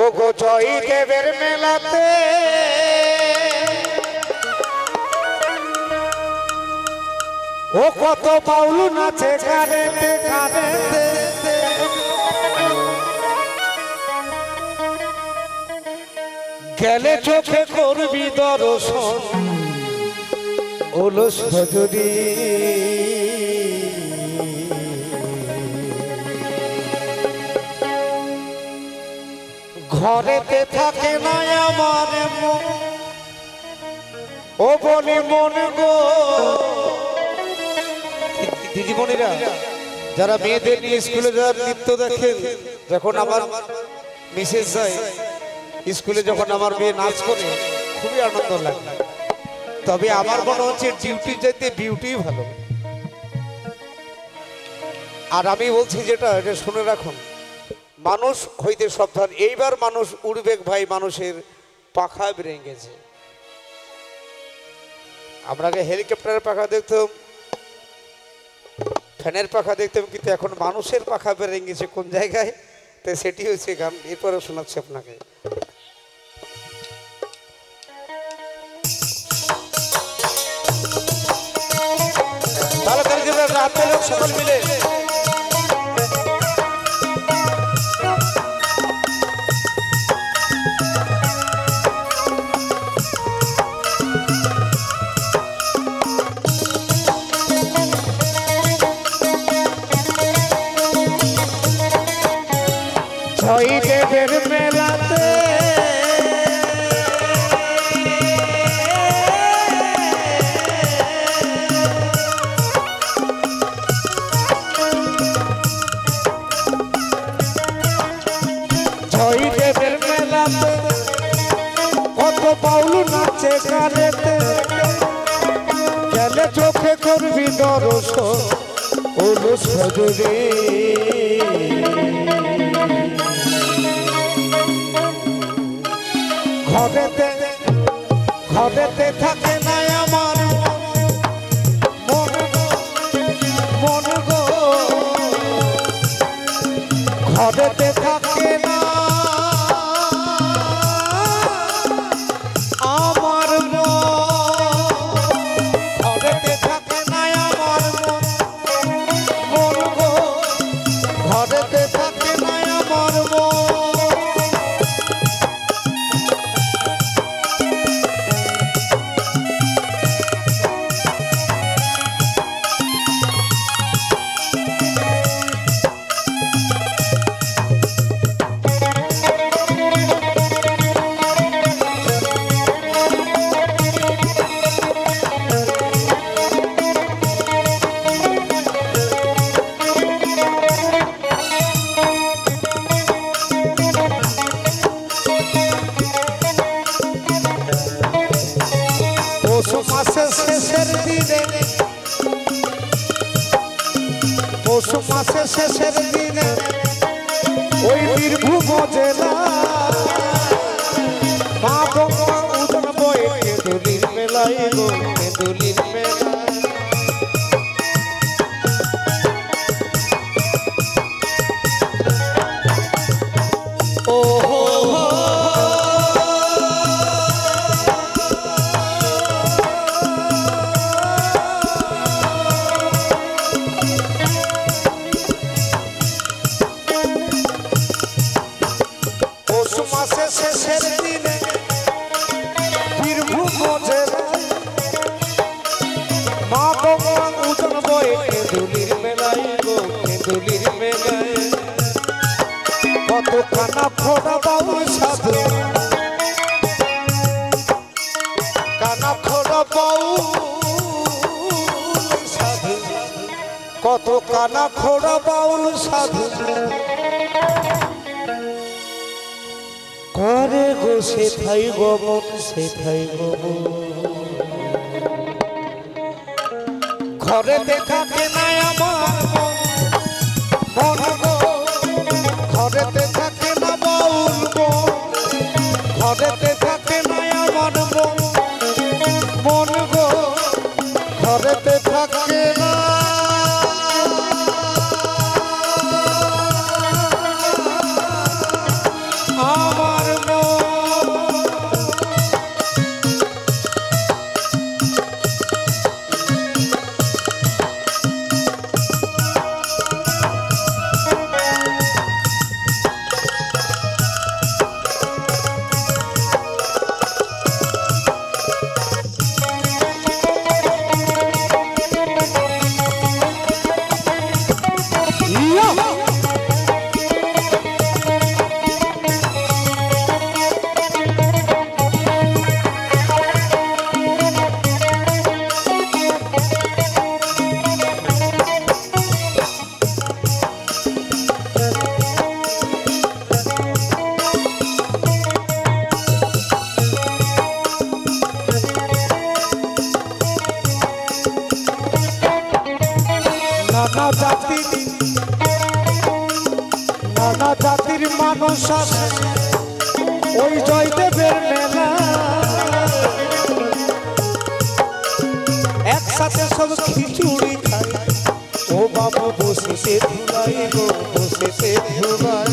ও গো জয়ী দেবের মেলাতে ও কত বাউল নাচে গানেতে গানেতে গেলে চোখে করবি দর্শন ওলস ভজরি ঘরেতে থাকে না আমার মন ও বলি মন গো দিদিমণিরা যারা মেয়েদের নিয়ে স্কুলে যাওয়ার নৃত্য দেখেন যখন আমার মিসেস যায় স্কুলে যখন আমার মেয়ে নাচ করে খুবই আনন্দ লাগে তবে আমার মনে হচ্ছে ডিউটি যাইতে বিউটি ভালো আর আমি বলছি যেটা এটা শুনে রাখুন মানুষ হইতে সাবধান এইবার মানুষ উড়বেগ ভাই মানুষের পাখা বেরিয়ে গেছে আমরা আগে হেলিকপ্টারের পাখা দেখতাম ফ্যানের পাখা দেখতাম কিন্তু এখন মানুষের পাখা বেরিয়ে গেছে কোন জায়গায় তো সেটি হচ্ছে গান এরপরে শোনাচ্ছি আপনাকে ভালো করে দিবেন রাতে লোক সকল মিলে জয়ী দেবের মেলাতে জয়ী দেবের মেলাতে কত বাউল নাচে গানেতে গেলে চোখে করবি দর্শন ওলস ভজরি ঘরেতে থাকে না আমার মন গো ঘরেতে থাকে না আমার ঘরেতে থাকে না আমার মন গো ঘরেতে থাকে না আমার পৌষ মাসের শেষের দিনে ওই বীরভূম জেলা মা গঙ্গা উদন বয়ে কেঁদুলির মেলায় গো কেঁদুলির মেলায় ও শেষের দিনে বীরভূম জেলায় মা গঙ্গা উদন বয়ে কেঁদুলির মেলায় গো কেঁদুলির মেলায় কত কানা খোড়া বাউল সাধু কানা খোড়া বাউল সাধু কত কানা খোড়া বাউল সাধু করে গো সেথাই গমন সেথাই গমন ঘরেতে থাকে না আমার মন গো ঘরেতে থাকে না বাউল ঘরেতে থাকে না আমার মন গো ঘরেতে থাকে না আমার আসে ওই জয়দেবের মেলা একসাথে সব খিচুড়ি খাই ও বাবু বসেছে ধুলাই গো বসেছে ধুলাই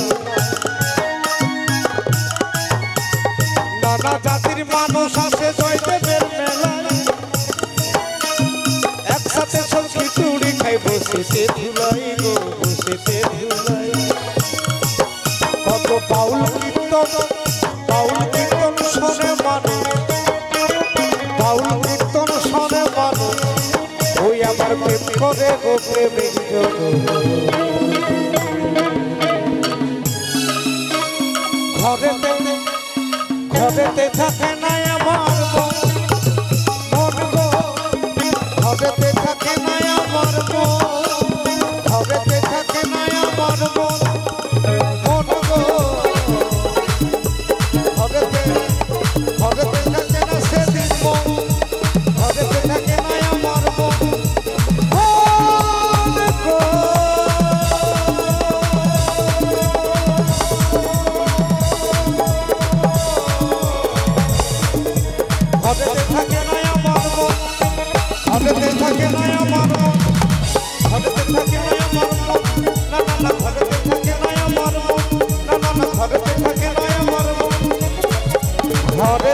নানা জাতির মানুষ আসে জয়দেবের মেলা একসাথে সব খিচুড়ি খাই বসেছে ধুলাই গো বসেছে ধুলাই কত বাউল কীর্তন শোনে মানুষ বাউল কীর্তন শোনে মানুষ ওই আমার প্রেম করে গো প্রেমিক ঘরেতে থাকে না আমার মন গো ঘরেতে থাকে না আমার মন ঘরেতে থাকে না আমার মন গো ঘরেতে থাকে না সেদিন মন ঘরেতে থাকে না আমার মন গো ঘরেতে থাকে না আমার মন ঘরেতে থাকে না আমার মন ঘরেতে থাকে না আমার মন না না না ঘরেতে থাকে না আমার মন না না না ঘরেতে থাকে না আমার মন ঘরে